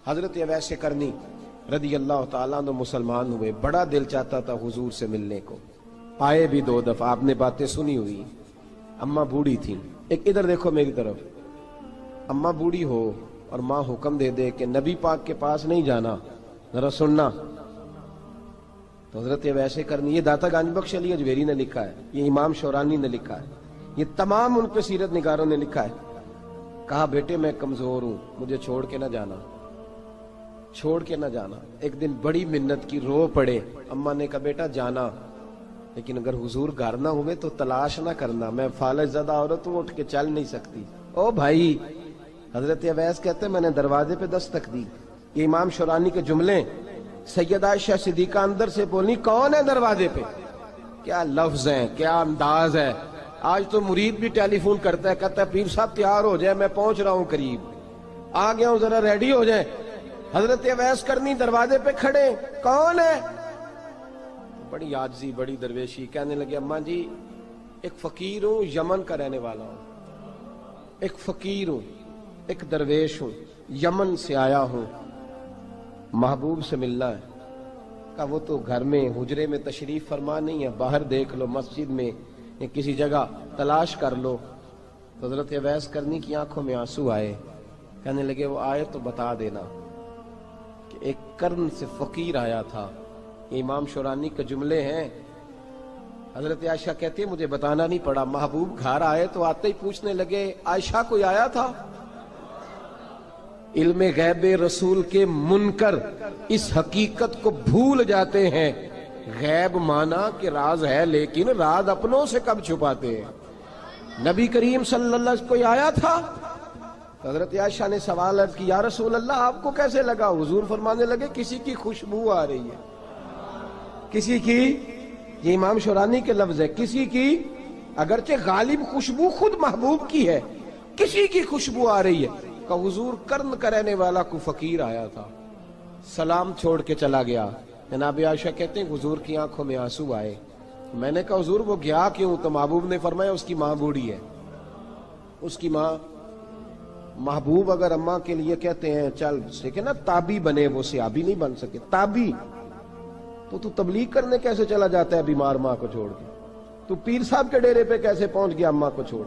حضرت اویس کرنی رضی اللہ تعالیٰ عنہ مسلمان ہوئے، بڑا دل چاہتا تھا حضور سے ملنے کو، آئے بھی 2 دفعہ، آپ نے باتیں سنی ہوئی، اماں بوڑھی تھی، ایک ادھر دیکھو میری طرف، اماں بوڑھی ہو اور ماں حکم دے دے کہ نبی پاک کے پاس نہیں جانا، ذرا سننا، تو حضرت اویس کرنی، یہ داتا گنج بخش علی اجویری نے لکھا ہے، یہ امام شورانی نے لکھا ہے، یہ تمام ان پہ سیرت نگاروں نے لکھا ہے، کہا بیٹے میں کمزور ہوں، مجھے چھوڑ کے نہ جانا، چھوڑ کے نہ جانا۔ ایک دن بڑی منت کی، رو پڑے، اماں نے کہا بیٹا جانا، لیکن اگر حضور گھر نہ ہوئے تو تلاش نہ کرنا، میں فالج زدہ عورت ہوں، اٹھ کے چل نہیں سکتی۔ او بھائی، حضرت اویس کہتے ہیں میں نے دروازے پہ دستک دی، یہ امام شورانی کے جملے، سیدہ عائشہ صدیقہ اندر سے بولی کون ہے دروازے پہ؟ کیا لفظ ہیں، کیا انداز ہے۔ آج تو مرید بھی ٹیلی فون کرتا ہے، کہتا ہے پیر صاحب تیار ہو جائے، میں پہنچ رہا ہوں، قریب آ گیا ہوں، ذرا ریڈی ہو جائیں۔ حضرت اویس کرنی دروازے پہ کھڑے، کون ہے؟ بڑی عاجزی، بڑی درویشی، کہنے لگے اماں جی ایک فقیر ہوں، یمن کا رہنے والا ہوں، ایک فقیر ہوں، ایک درویش ہوں، یمن سے آیا ہوں، محبوب سے ملنا ہے۔ کہا وہ تو گھر میں حجرے میں تشریف فرما نہیں ہے، باہر دیکھ لو، مسجد میں یا کسی جگہ تلاش کر لو۔ تو حضرت اویس کرنی کی آنکھوں میں آنسو آئے، کہنے لگے وہ آئے تو بتا دینا کہ ایک قرن سے فقیر آیا تھا۔ یہ امام شورانی کے جملے ہیں۔ حضرت عائشہ کہتی ہے مجھے بتانا نہیں پڑا، محبوب گھر آئے تو آتے ہی پوچھنے لگے عائشہ کوئی آیا تھا؟ علم غیب رسول کے منکر اس حقیقت کو بھول جاتے ہیں، غیب مانا کہ راز ہے، لیکن راز اپنوں سے کب چھپاتے ہیں۔ نبی کریم صلی اللہ علیہ وسلم کوئی آیا تھا؟ حضرت عائشہ نے سوال عرض کی یا رسول اللہ آپ کو کیسے لگا؟ حضور فرمانے لگے کسی کی خوشبو آ رہی ہے، کسی کی، یہ امام شورانی کے لفظ ہے، کسی کی، اگرچہ غالب خوشبو خود محبوب کی ہے، کسی کی خوشبو آ رہی ہے۔ کہ حضور قرن کا رہنے والا کو فقیر آیا تھا، سلام چھوڑ کے چلا گیا۔ جناب عائشہ کہتے ہیں حضور کی آنکھوں میں آنسو آئے۔ میں نے کہا حضور وہ گیا کیوں؟ تو محبوب نے فرمایا اس کی ماں بوڑھی ہے، اس کی ماں، محبوب اگر اماں کے لیے کہتے ہیں چل دیکھیں نا تابی بنے، وہ صحابی نہیں بن سکے، تابی، تو تبلیغ کرنے کیسے چلا جاتا ہے بیمار ماں کو چھوڑ کے؟ تو پیر صاحب کے ڈیرے پہ کیسے پہنچ گیا اماں کو چھوڑ؟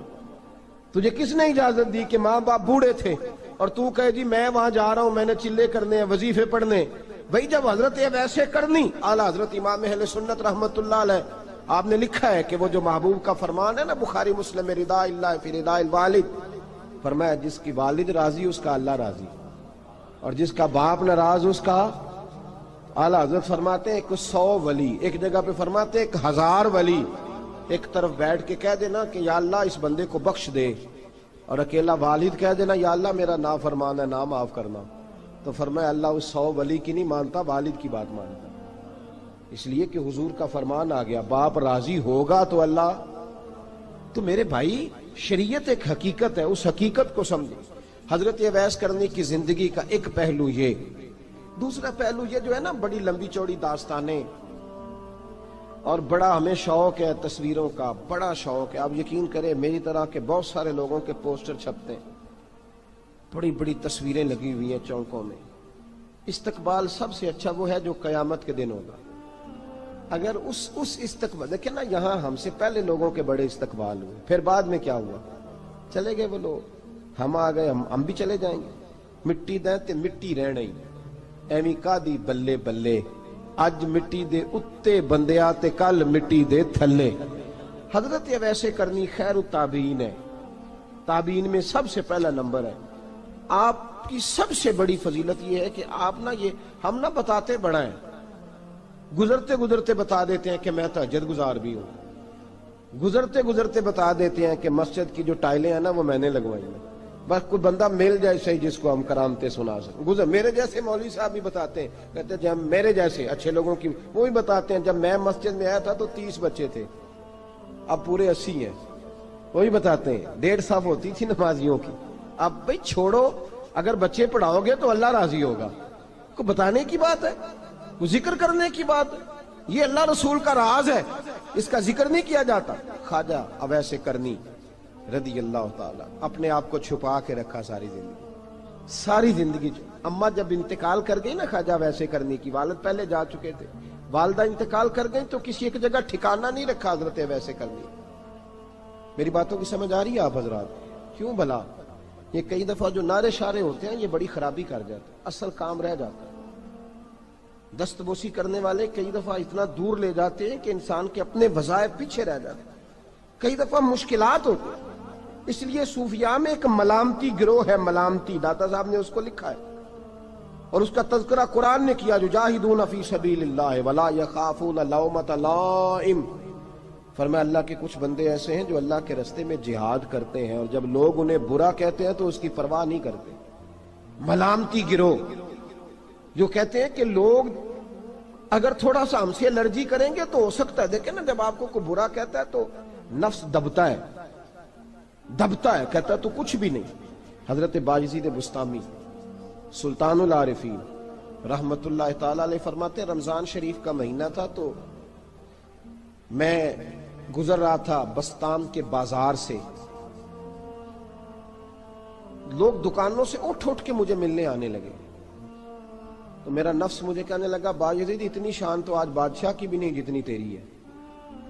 تجھے کس نے اجازت دی کہ ماں باپ بوڑھے تھے اور تو کہے جی میں وہاں جا رہا ہوں، میں نے چلے کرنے ہیں، وظیفے پڑھنے؟ بھئی جب حضرت اویس کرنی اعلیٰ حضرت امام اہل سنت رحمت اللہ علیہ، آپ نے لکھا ہے کہ وہ جو محبوب کا فرمان ہے نا بخاری مسلم میں، رضا اللہ فی رضا الوالد، فرمایا جس کی والد راضی اس کا اللہ راضی، اور جس کا باپ ناراض اس کا، اعلیٰ حضرت فرماتے ہیں 100 ولی، ایک جگہ پہ فرماتے ہیں 1000 ولی ایک طرف بیٹھ کے کہہ دینا کہ یا اللہ اس بندے کو بخش دے، اور اکیلا والد کہہ دینا یا اللہ میرا نافرمان ہے، نہ معاف کرنا، تو فرمایا اللہ اس 100 ولی کی نہیں مانتا، والد کی بات مانتا، اس لیے کہ حضور کا فرمان آ گیا باپ راضی ہوگا تو اللہ۔ تو میرے بھائی شریعت ایک حقیقت ہے، اس حقیقت کو سمجھے۔ حضرت اویس کرنی کی زندگی کا ایک پہلو یہ، دوسرا پہلو یہ جو ہے نا بڑی لمبی چوڑی داستانیں، اور بڑا ہمیں شوق ہے تصویروں کا، بڑا شوق ہے، آپ یقین کریں میری طرح کے بہت سارے لوگوں کے پوسٹر چھپتے ہیں، بڑی بڑی تصویریں لگی ہوئی ہیں چوکوں میں۔ استقبال سب سے اچھا وہ ہے جو قیامت کے دن ہوگا۔ اگر اس استقبال دیکھیں نا، یہاں ہم سے پہلے لوگوں کے بڑے استقبال ہوئے، پھر بعد میں کیا ہوا؟ چلے گئے وہ لوگ، ہم آ گئے، ہم بھی چلے جائیں گے۔ مٹی دیں تے مٹی رہنا ہی، ایویں کا دی بلے بلے، اج مٹی دے اتے بندیا تے کل مٹی دے تھلے۔ حضرت اویس کرنی خیر التابعین ہے، تابعین میں سب سے پہلا نمبر ہے۔ آپ کی سب سے بڑی فضیلت یہ ہے کہ آپ نا، یہ ہم نہ بتاتے بڑا ہیں، گزرتے گزرتے بتا دیتے ہیں کہ میں تہجد گزار بھی ہوں، گزرتے گزرتے بتا دیتے ہیں کہ مسجد کی جو ٹائلیں ہیں نا وہ میں نے لگوائی ہیں، بس کوئی بندہ مل جائے صحیح جس کو ہم کرامتیں سنا سکیں۔ میرے جیسے مولوی صاحب بھی بتاتے ہیں، کہتے ہیں جب میرے جیسے اچھے لوگوں کی وہ بھی بتاتے ہیں جب میں مسجد میں آیا تھا تو 30 بچے تھے، اب پورے 80 ہیں، وہی بتاتے ہیں 1.5 صف ہوتی تھی نمازیوں کی، اب بھئی چھوڑو، اگر بچے پڑھاؤ گے تو اللہ راضی ہوگا، کو بتانے کی بات ہے، کو ذکر کرنے کی بات ہے، یہ اللہ رسول کا راز ہے، اس کا ذکر نہیں کیا جاتا۔ خواجہ اویس کرنی رضی اللہ تعالیٰ اپنے آپ کو چھپا کے رکھا ساری زندگی، ساری زندگی اماں جب انتقال کر گئی نا خواجہ ویسے کرنی کی، والد پہلے جا چکے تھے، والدہ انتقال کر گئی تو کسی ایک جگہ ٹھکانہ نہیں رکھا حضرت ویسے کرنی۔ میری باتوں کی سمجھ آ رہی ہے آپ حضرات؟ کیوں بھلا یہ کئی دفعہ جو نعرے شارے ہوتے ہیں یہ بڑی خرابی کر جاتے ہیں، اصل کام رہ جاتا ہے۔ دست بوسی کرنے والے کئی دفعہ اتنا دور لے جاتے ہیں کہ انسان کے اپنے وظائف پیچھے رہ جاتے ہیں، کئی دفعہ مشکلات ہوتی ہیں۔ اس لیے صوفیاء میں ایک ملامتی گروہ ہے، ملامتی، داتا صاحب نے اس کو لکھا ہے اور اس کا تذکرہ قرآن نے کیا، یجاہدون فی سبیل اللہ ولا یخافون لومۃ لائم۔ فرمایا اللہ کے کچھ بندے ایسے ہیں جو اللہ کے راستے میں جہاد کرتے ہیں اور جب لوگ انہیں برا کہتے ہیں تو اس کی پرواہ نہیں کرتے۔ ملامتی گروہ جو کہتے ہیں کہ لوگ اگر تھوڑا سا ہم سے الرجی کریں گے تو ہو سکتا ہے، دیکھیں نا جب آپ کو کوئی برا کہتا ہے تو نفس دبتا ہے، کہتا ہے تو کچھ بھی نہیں۔ حضرت باجزید بستامی سلطان العارفین رحمت اللہ تعالی علیہ فرماتے ہیں رمضان شریف کا مہینہ تھا تو میں گزر رہا تھا بستام کے بازار سے، لوگ دکانوں سے اٹھ کے مجھے ملنے آنے لگے تو میرا نفس مجھے کہنے لگا باجزید اتنی شان تو آج بادشاہ کی بھی نہیں جتنی تیری ہے،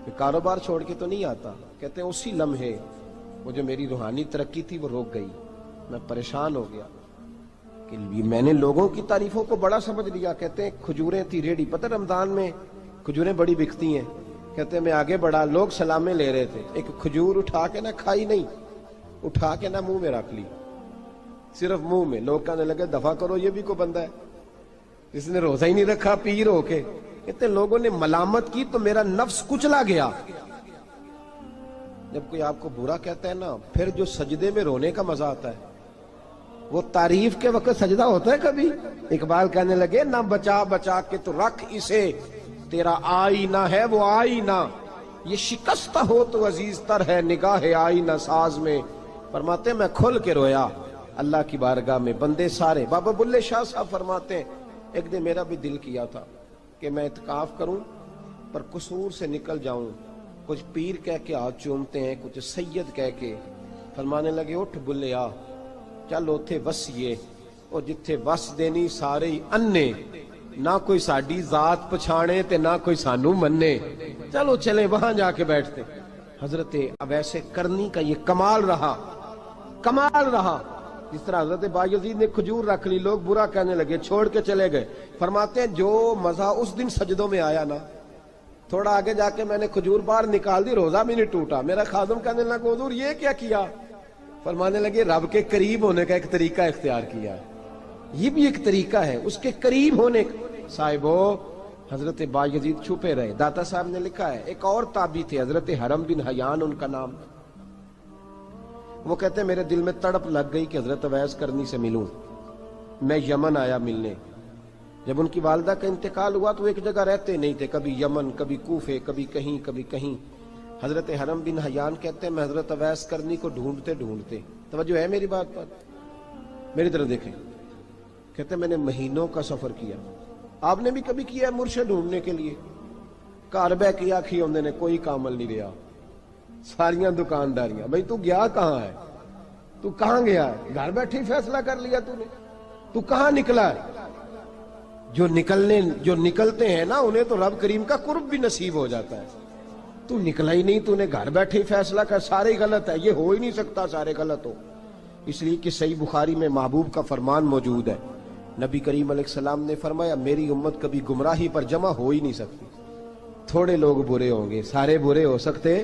میں کاروبار چھوڑ کے تو نہیں آتا۔ کہتے ہیں اسی لمحے وہ جو میری روحانی ترقی تھی وہ روک گئی، میں پریشان ہو گیا کہ میں نے لوگوں کی تعریفوں کو بڑا سمجھ لیا۔ کہتے ہیں کھجوریں تھی ریڈی، پتہ رمضان میں کھجوریں بڑی بکتی ہیں، کہتے ہیں میں آگے بڑھا، لوگ سلامیں لے رہے تھے، ایک کھجور اٹھا کے نہ کھائی نہیں، اٹھا کے نہ منہ میں رکھ لی، صرف منہ میں۔ لوگ کہنے لگے دفع کرو یہ بھی کوئی بندہ ہے جس نے روزہ ہی نہیں رکھا پیر ہو کے۔ کہتے ہیں لوگوں نے ملامت کی تو میرا نفس کچلا گیا۔ جب کوئی آپ کو برا کہتا ہے نا، پھر جو سجدے میں رونے کا مزہ آتا ہے وہ تعریف کے وقت سجدہ ہوتا ہے کبھی؟ اقبال کہنے لگے نہ بچا بچا کے تو رکھ اسے، تیرا آئینہ ہے وہ آئینہ، یہ شکستہ ہو تو عزیز تر ہے نگاہ آئینہ ساز میں۔ فرماتے میں کھل کے رویا اللہ کی بارگاہ میں، بندے سارے۔ بابا بلے شاہ صاحب فرماتے ہیں ایک دن میرا بھی دل کیا تھا کہ میں اعتکاف کروں پر قصور سے نکل جاؤں، کچھ پیر کہہ کے ہاتھ چومتے ہیں، کچھ سید کہہ کے۔ فرمانے لگے اٹھ بلیا چل اوتھے وسیے، اور جتھے وس دینی سارے ہی انے، نہ کوئی ساڈی ذات پچھانے تے نہ کوئی سانو منے، چلو چلے وہاں جا کے بیٹھتے۔ حضرت اویس کرنی کا یہ کمال رہا، جس طرح حضرت باجزید نے کھجور رکھ لی، لوگ برا کہنے لگے، چھوڑ کے چلے گئے۔ فرماتے ہیں جو مزہ اس دن سجدوں میں آیا نا، تھوڑا آگے جا کے میں نے کھجور باہر نکال دی، روزہ بھی نہیں ٹوٹا۔ میرا خادم کہنے لگا حضور یہ کیا کیا؟ فرمانے لگے رب کے قریب ہونے کا ایک طریقہ اختیار کیا ہے، یہ بھی ایک طریقہ ہے اس کے قریب ہونے کا۔ صاحبو حضرت باجزید چھپے رہے۔ داتا صاحب نے لکھا ہے ایک اور تابعی تھے حضرت حرم بن حیان ان کا نام، وہ کہتے ہیں میرے دل میں تڑپ لگ گئی کہ حضرت اویس کرنی سے ملوں۔ میں یمن آیا ملنے، جب ان کی والدہ کا انتقال ہوا تو ایک جگہ رہتے نہیں تھے، کبھی یمن، کبھی کوفے، کبھی کہیں۔ حضرت حرم بن حیان کہتے ہیں میں حضرت اویس کرنی کو ڈھونڈتے، توجہ ہے میری بات پر، میری طرف دیکھیں، کہتے ہیں میں نے مہینوں کا سفر کیا۔ آپ نے بھی کبھی کیا ہے مرشد ڈھونڈنے کے لیے؟ گھر بہ کے آکھی ہوندے نے کوئی کامل نہیں رہا، ساریاں دکانداریاں، بھئی تو گیا کہاں ہے؟ تو کہاں گیا ہے؟ گھر بیٹھے ہی فیصلہ کر لیا تو نے، تو کہاں نکلا ہے؟ جو نکلتے ہیں نا انہیں تو رب کریم کا قرب بھی نصیب ہو جاتا ہے۔ تو نکلا ہی نہیں، تو نے گھر بیٹھے ہی فیصلہ کر، سارے غلط ہے، یہ ہو ہی نہیں سکتا سارے غلط ہو۔ اس لیے کہ صحیح بخاری میں محبوب کا فرمان موجود ہے، نبی کریم علیہ السلام نے فرمایا میری امت کبھی گمراہی پر جمع ہو ہی نہیں سکتی، تھوڑے لوگ برے ہوں گے، سارے برے ہو سکتے۔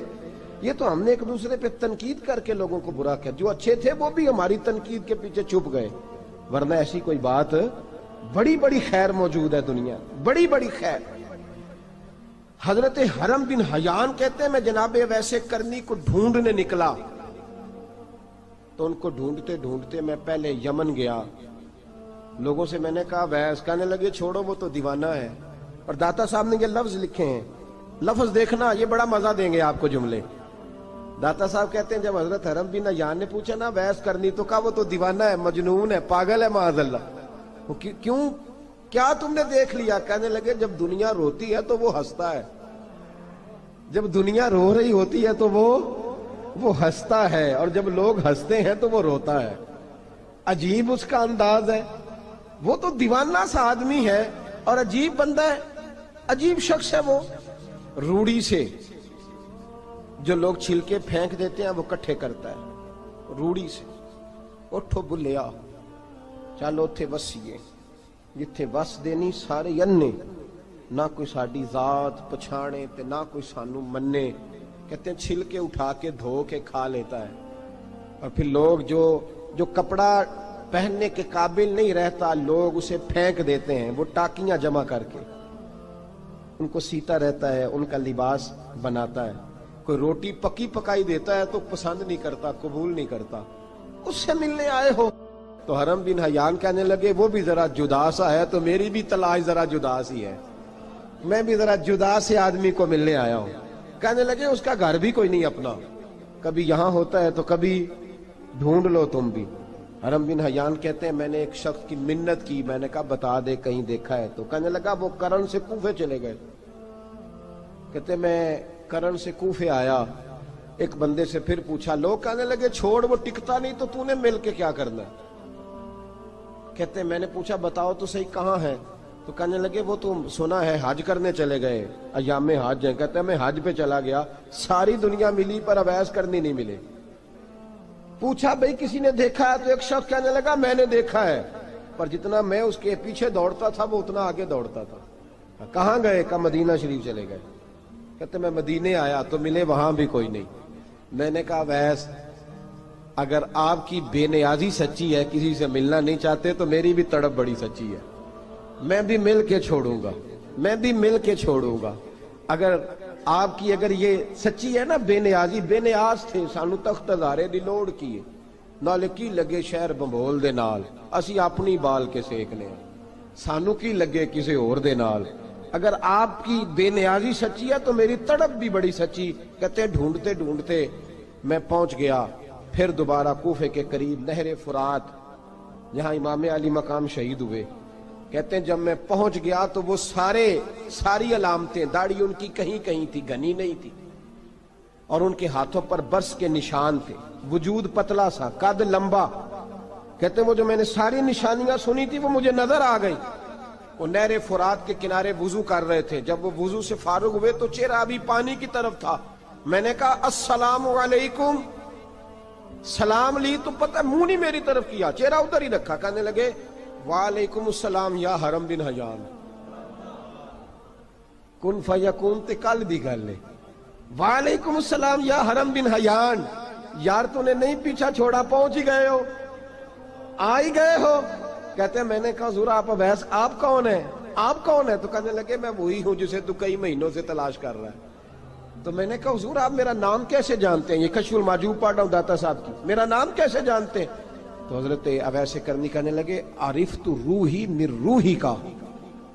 یہ تو ہم نے ایک دوسرے پہ تنقید کر کے لوگوں کو برا کیا، جو اچھے تھے وہ بھی ہماری تنقید کے پیچھے چھپ گئے، ورنہ ایسی کوئی بات، بڑی خیر موجود ہے دنیا، بڑی خیر۔ حضرت حرم بن حیان کہتے ہیں میں جناب اویس کرنی کو ڈھونڈنے نکلا تو ان کو ڈھونڈتے میں پہلے یمن گیا، لوگوں سے میں نے کہا اویس، کہنے لگے چھوڑو وہ تو دیوانہ ہے۔ اور داتا صاحب نے یہ لفظ لکھے ہیں، لفظ دیکھنا یہ بڑا مزہ دیں گے آپ کو جملے۔ داتا صاحب کہتے ہیں جب حضرت حرم بن حیان نے پوچھا نا اویس کرنی، تو کہا وہ تو دیوانہ ہے، مجنون ہے، پاگل ہے معاذ اللہ۔ کیوں؟ کیا تم نے دیکھ لیا؟ کہنے لگے جب دنیا روتی ہے تو وہ ہنستا ہے، جب دنیا رو رہی ہوتی ہے تو وہ ہنستا ہے، اور جب لوگ ہنستے ہیں تو وہ روتا ہے۔ عجیب اس کا انداز ہے، وہ تو دیوانہ سا آدمی ہے اور عجیب بندہ ہے، عجیب شخص ہے وہ. روڑی سے جو لوگ چھلکے پھینک دیتے ہیں وہ کٹھے کرتا ہے روڑی سے. اٹھو بلیا چلو اتھے وسیے جتھے وس دینی سارے ینے، نہ کوئی ساڈی ذات پچھانے تے نہ کوئی سانو منے. کہتے ہیں چھلکے اٹھا کے دھو کے کھا لیتا ہے. اور پھر لوگ جو کپڑا پہننے کے قابل نہیں رہتا لوگ اسے پھینک دیتے ہیں، وہ ٹاکیاں جمع کر کے ان کو سیتا رہتا ہے، ان کا لباس بناتا ہے. کوئی روٹی پکی پکائی دیتا ہے تو پسند نہیں کرتا، قبول نہیں کرتا. اس سے ملنے آئے ہو. تو حرم بن حیان کہنے لگے وہ بھی ذرا جدا سا ہے تو میری بھی تلاش ذرا جدا سی ہے، میں بھی ذرا جدا سے آدمی کو ملنے آیا ہوں. کہنے لگے اس کا گھر بھی کوئی نہیں اپنا، کبھی یہاں ہوتا ہے تو کبھی ڈھونڈ لو تم بھی. حرم بن حیان کہتے ہیں میں نے ایک شخص کی منت کی، میں نے کہا بتا دے کہیں دیکھا ہے تو. کہنے لگا وہ کرن سے کوفے چلے گئے. کہتے میں کرن سے کوفے آیا، ایک بندے سے پھر پوچھا، لوگ کہنے لگے چھوڑ وہ ٹکتا نہیں تو تو نے مل کے کیا کرنا ہے. کہتے میں نے پوچھا بتاؤ تو صحیح کہاں ہے. تو کہنے لگے وہ تم سنا ہے حج کرنے چلے گئے، ایام حج ہیں. کہتے ہیں میں حج پہ چلا گیا، ساری دنیا ملی پر اویس کرنی نہیں ملے. پوچھا بھئی کسی نے دیکھا ہے تو ایک شخص کہنے لگا میں نے دیکھا ہے، پر جتنا میں اس کے پیچھے دوڑتا تھا وہ اتنا آگے دوڑتا تھا. کہاں گئے؟ کہ مدینہ شریف چلے گئے. کہتے میں مدینے آیا تو ملے وہاں بھی کوئی نہیں. میں نے کہا ویس اگر آپ کی بے نیازی سچی ہے، کسی سے ملنا نہیں چاہتے تو میری بھی تڑپ بڑی سچی ہے، میں بھی مل کے چھوڑوں گا، میں بھی مل کے چھوڑوں گا. اگر آپ کی اگر یہ سچی ہے نا بے نیازی، بے نیاز تھے سانو تخت ہزارے دی لوڑ کی نالے کی لگے شہر بمبول دے نال، اسی اپنی بال کے سیکنے سانو کی لگے کسی اور دے نال. اگر آپ کی بے نیازی سچی ہے تو میری تڑپ بھی بڑی سچی. کہتے ڈھونڈتے ڈھونڈتے میں پہنچ گیا پھر دوبارہ کوفے کے قریب نہر فرات جہاں امام علی مقام شہید ہوئے. کہتے ہیں جب میں پہنچ گیا تو وہ ساری علامتیں، داڑھی ان کی کہیں کہیں تھی، گھنی نہیں تھی، اور ان کے ہاتھوں پر برس کے نشان تھے، وجود پتلا سا، قد لمبا. کہتے ہیں وہ جو میں نے ساری نشانیاں سنی تھی وہ مجھے نظر آ گئی. وہ نہر فرات کے کنارے وضو کر رہے تھے. جب وہ وضو سے فارغ ہوئے تو چہرہ ابھی پانی کی طرف تھا. میں نے کہا السلام علیکم، سلام لی تو پتہ منہ نہیں میری طرف کیا، چہرہ ادھر ہی رکھا. کہنے لگے وعلیکم السلام یا حرم بن حیان. کن فیکون تے کل دی گل ہے. وعلیکم السلام یا حرم بن حیان. یار تو نے نہیں پیچھا چھوڑا، پہنچ ہی گئے ہو، آ ہی گئے ہو. کہتے ہیں میں نے کہا حضور آپ اویس آپ کون ہیں، آپ کون ہیں؟ تو کہنے لگے میں وہی ہوں جسے تو کئی مہینوں سے تلاش کر رہا ہے. تو میں نے کہا حضور آپ میرا نام کیسے جانتے ہیں؟ یہ کشف المحجوب پڑھ رہا ہوں داتا صاحب کی، میرا نام کیسے جانتے ہیں؟ تو حضرت اویس کرنی کہنے لگے عرفت روحی من روحی کا،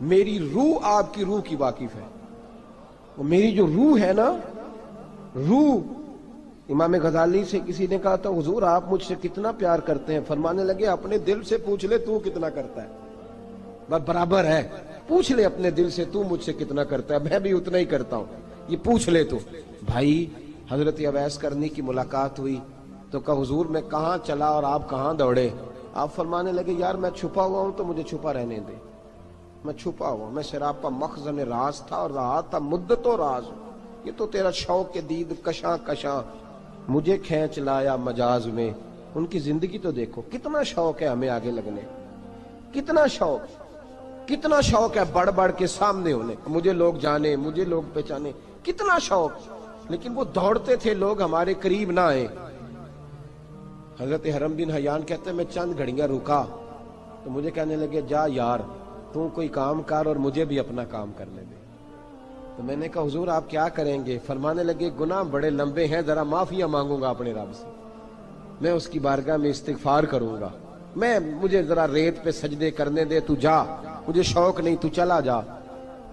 میری روح آپ کی روح کی واقف ہے. وہ میری جو روح ہے نا، روح. امام غزالی سے کسی نے کہا تھا حضور آپ مجھ سے کتنا پیار کرتے ہیں؟ فرمانے لگے اپنے دل سے پوچھ لے تو کتنا کرتا ہے، برابر ہے. پوچھ لے اپنے دل سے تو مجھ سے کتنا کرتا ہے، میں بھی اتنا ہی کرتا ہوں، یہ پوچھ لے تو. بھائی حضرت اویس کرنی کی ملاقات ہوئی تو کہا حضور میں کہاں چلا اور آپ کہاں دوڑے؟ آپ فرمانے لگے یار میں چھپا ہوا ہوں تو مجھے چھپا رہنے دے، میں چھپا ہوا، میں سراپا مخزن راز تھا اور رہا تھا مدت و راز. یہ تو تیرا شوق کے دید کشاں کشاں مجھے کھینچ لایا مجاز میں. ان کی زندگی تو دیکھو کتنا شوق ہے ہمیں آگے لگنے، کتنا شوق ہے بڑھ بڑھ کے سامنے ہونے، مجھے لوگ جانے، مجھے لوگ پہچانے، کتنا شوق. لیکن وہ دوڑتے تھے لوگ ہمارے قریب نہ آئے. حضرت حرم بن حیان کہتے ہیں میں چند گھڑیاں رکا تو مجھے کہنے لگے جا یار تو کوئی کام کر اور مجھے بھی اپنا کام کرنے دے. تو میں نے کہا حضور آپ کیا کریں گے؟ فرمانے لگے گناہ بڑے لمبے ہیں، ذرا معافیاں مانگوں گا اپنے رب سے، میں اس کی بارگاہ میں استغفار کروں گا، مجھے ذرا ریت پہ سجدے کرنے دے، تو جا، مجھے شوق نہیں، تو چلا جا.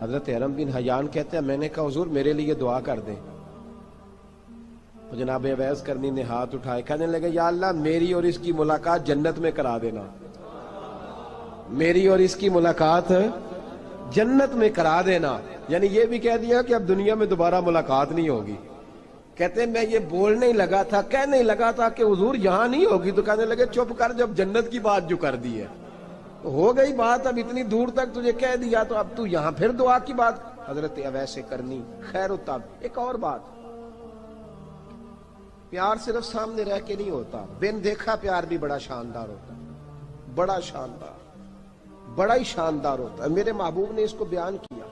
حضرت حرم بن حیان کہتے ہیں میں نے کہا حضور میرے لیے دعا کر دیں. تو جناب اویس کرنی نے ہاتھ اٹھائے، کہنے لگے یا اللہ میری اور اس کی ملاقات جنت میں کرا دینا، میری اور اس کی ملاقات جنت میں کرا دینا. یعنی یہ بھی کہہ دیا کہ اب دنیا میں دوبارہ ملاقات نہیں ہوگی. کہتے ہیں میں یہ بولنے ہی لگا تھا، کہنے ہی لگا تھا کہ حضور یہاں نہیں ہوگی، تو کہنے لگے چپ کر، جب جنت کی بات جو کر دی ہے ہو گئی بات، اب اتنی دور تک تجھے کہہ دیا تو اب تو یہاں پھر دعا کی بات حضرت اویس کرنی۔ خیر التاب ایک اور بات، پیار صرف سامنے رہ کے نہیں ہوتا، بن دیکھا پیار بھی بڑا شاندار ہوتا ہے، بڑا شاندار، بڑا ہی شاندار ہوتا ہے۔ میرے محبوب نے اس کو بیان کیا،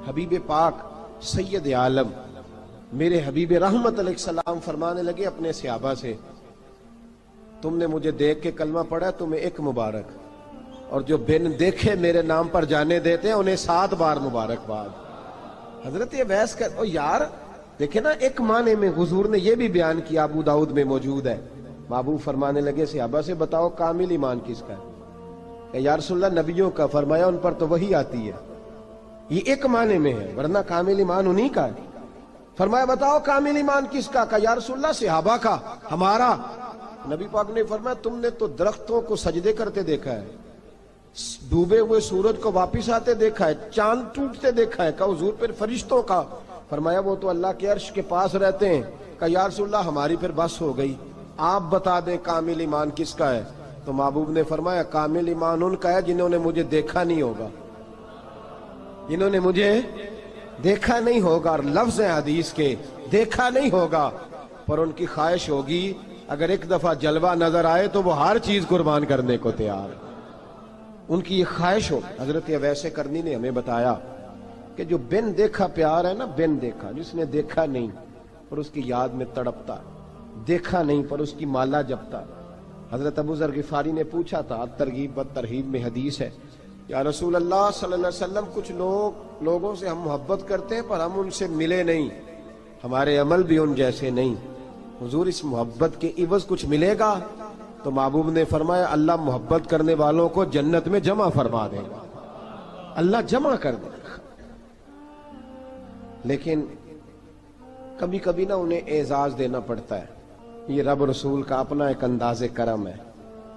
حبیب پاک سید عالم میرے حبیب رحمت علیہ السلام فرمانے لگے اپنے صحابہ سے، تم نے مجھے دیکھ کے کلمہ پڑھا، تمہیں ایک مبارک، اور جو بن دیکھے میرے نام پر جانے دیتے ہیں انہیں 7 بار مبارکباد۔ حضرت اویس کا یار دیکھیں نا، ایک معنی میں حضور نے یہ بھی بیان کیا، ابو داؤد میں موجود ہے۔ محبوب فرمانے لگے صحابہ سے، بتاؤ کامل ایمان کس کا ہے؟ کہ یا رسول اللہ نبیوں کا۔ فرمایا ان پر تو وہی آتی ہے، یہ ایک معنی میں ہے، ورنہ کامل ایمان انہی کا ہے۔ فرمایا بتاؤ کامل ایمان کس کا؟ کہ یا رسول اللہ صحابہ کا، ہمارا۔ نبی پاک نے فرمایا تم نے تو درختوں کو سجدے کرتے دیکھا ہے، ڈوبے ہوئے سورج کو واپس آتے دیکھا ہے، چاند ٹوٹتے دیکھا ہے۔ کہا حضور پھر فرشتوں کا؟ فرمایا وہ تو اللہ کے عرش کے پاس رہتے ہیں۔ کہا یا رسول اللہ ہماری پھر بس ہو گئی، آپ بتا دیں کامل ایمان کس کا ہے؟ تو محبوب نے فرمایا کامل ایمان ان کا ہے جنہوں نے مجھے دیکھا نہیں ہوگا، جنہوں نے مجھے دیکھا نہیں ہوگا، اور لفظ ہیں حدیث کے، دیکھا نہیں ہوگا پر ان کی خواہش ہوگی اگر ایک دفعہ جلوہ نظر آئے تو وہ ہر چیز قربان کرنے کو تیار ہے، ان کی یہ خواہش ہو۔ حضرت اویس کرنی نے ہمیں بتایا کہ جو بن دیکھا پیار ہے نا، بن دیکھا، جس نے دیکھا نہیں پر اس کی یاد میں تڑپتا، دیکھا نہیں پر اس کی مالا جپتا۔ حضرت ابو ذر غفاری نے پوچھا تھا، ترغیب و ترہیب میں حدیث ہے، یا رسول اللہ صلی اللہ علیہ وسلم کچھ لوگوں سے ہم محبت کرتے ہیں پر ہم ان سے ملے نہیں، ہمارے عمل بھی ان جیسے نہیں، حضور اس محبت کے عوض کچھ ملے گا؟ تو محبوب نے فرمایا اللہ محبت کرنے والوں کو جنت میں جمع فرما دے گا، اللہ جمع کر دے گا۔ لیکن کبھی کبھی نا انہیں اعزاز دینا پڑتا ہے، یہ رب رسول کا اپنا ایک انداز کرم ہے،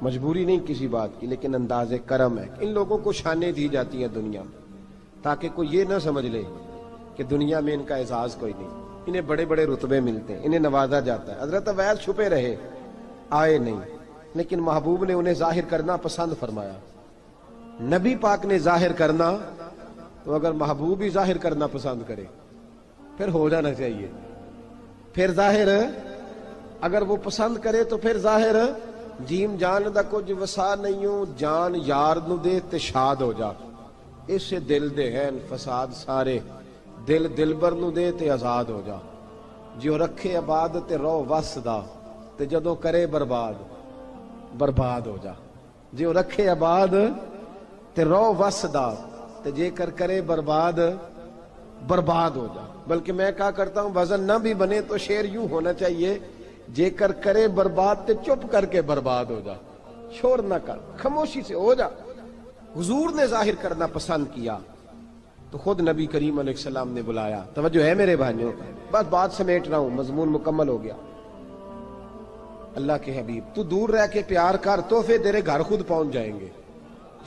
مجبوری نہیں کسی بات کی، لیکن انداز کرم ہے۔ ان لوگوں کو شانیں دی جاتی ہیں دنیا میں تاکہ کوئی یہ نہ سمجھ لے کہ دنیا میں ان کا اعزاز کوئی نہیں، انہیں بڑے بڑے رتبے ملتے ہیں، انہیں نوازا جاتا ہے۔ حضرت اویس چھپے رہے، آئے نہیں، لیکن محبوب نے انہیں ظاہر کرنا پسند فرمایا۔ نبی پاک نے ظاہر کرنا تو اگر محبوب ہی ظاہر کرنا پسند کرے پھر ہو جانا چاہیے، پھر ظاہر اگر وہ پسند کرے تو پھر ظاہر جیم جان دا کچھ وسا نہیں ہوں، جان یار نو دے تے شاد ہو جا، اس سے دل دے ہیں فساد سارے، دل دلبر نو دے تے آزاد ہو جا، جو رکھے آباد تے رو وس دا تے جدوں کرے برباد برباد ہو جا، جو رکھے آباد تے رو وس دا تے جے کر کرے برباد برباد ہو جا۔ بلکہ میں کہا کرتا ہوں وزن نہ بھی بنے تو شعر یوں ہونا چاہیے، جے کر کرے برباد تے چپ کر کے برباد ہو جا، شور نہ کر، خاموشی سے ہو جا۔ حضور نے ظاہر کرنا پسند کیا تو خود نبی کریم علیہ السلام نے بلایا۔ توجہ ہے میرے بھائیوں، بس بات سمیٹ رہا ہوں، مضمون مکمل ہو گیا۔ اللہ کے حبیب تو دور رہ کے پیار کر، تحفے تیرے گھر خود پہنچ جائیں گے،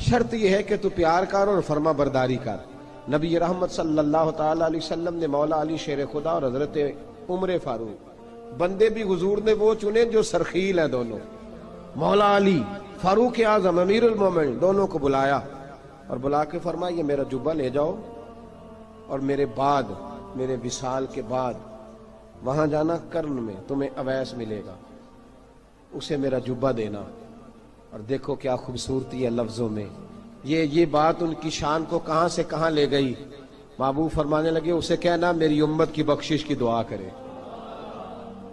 شرط یہ ہے کہ تو پیار کر اور فرما برداری کر۔ نبی رحمت صلی اللہ تعالی علیہ وسلم نے مولا علی شیر خدا اور حضرت عمر فاروق، بندے بھی حضور نے وہ چنے جو سرخیل ہیں دونوں، مولا علی فاروق اعظم امیر المومنین، دونوں کو بلایا اور بلا کے فرمایا یہ میرا جبہ لے جاؤ اور میرے بعد، میرے وصال کے بعد وہاں جانا کرن میں تمہیں اویس ملے گا، اسے میرا جبہ دینا۔ اور دیکھو کیا خوبصورتی ہے لفظوں میں، یہ بات ان کی شان کو کہاں سے کہاں لے گئی۔ محبوب فرمانے لگے اسے کہنا میری امت کی بخشش کی دعا کرے،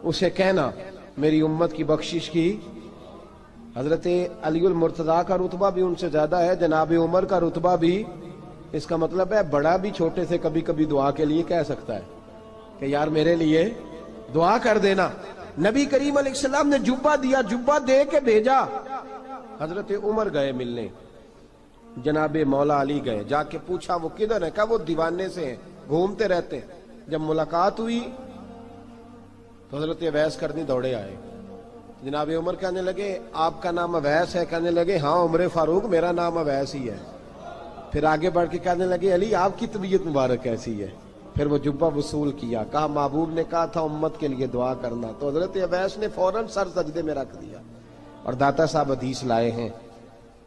اسے کہنا میری امت کی بخشش کی۔ حضرت علی المرتضیٰ کا رتبہ بھی ان سے زیادہ ہے، جناب عمر کا رتبہ بھی، اس کا مطلب ہے بڑا بھی چھوٹے سے کبھی کبھی دعا کے لیے کہہ سکتا ہے کہ یار میرے لیے دعا کر دینا۔ نبی کریم علیہ السلام نے جبہ دیا، جبہ دے کے بھیجا۔ حضرت عمر گئے ملنے، جناب مولا علی گئے، جا کے پوچھا وہ کدھر ہے؟ کہا وہ دیوانے سے ہیں، گھومتے رہتے ہیں۔ جب ملاقات ہوئی تو حضرت اویس کرنی دوڑے آئے، جناب عمر کہنے لگے آپ کا نام اویس ہے؟ کہنے لگے ہاں عمر فاروق میرا نام اویس ہی ہے۔ پھر آگے بڑھ کے کہنے لگے علی آپ کی طبیعت مبارک کیسی ہے؟ پھر وہ جبہ وصول کیا، کہا محبوب نے کہا تھا امت کے لیے دعا کرنا، تو حضرت اویس نے فوراً سر سجدے میں رکھ دیا۔ اور داتا صاحب حدیث لائے ہیں،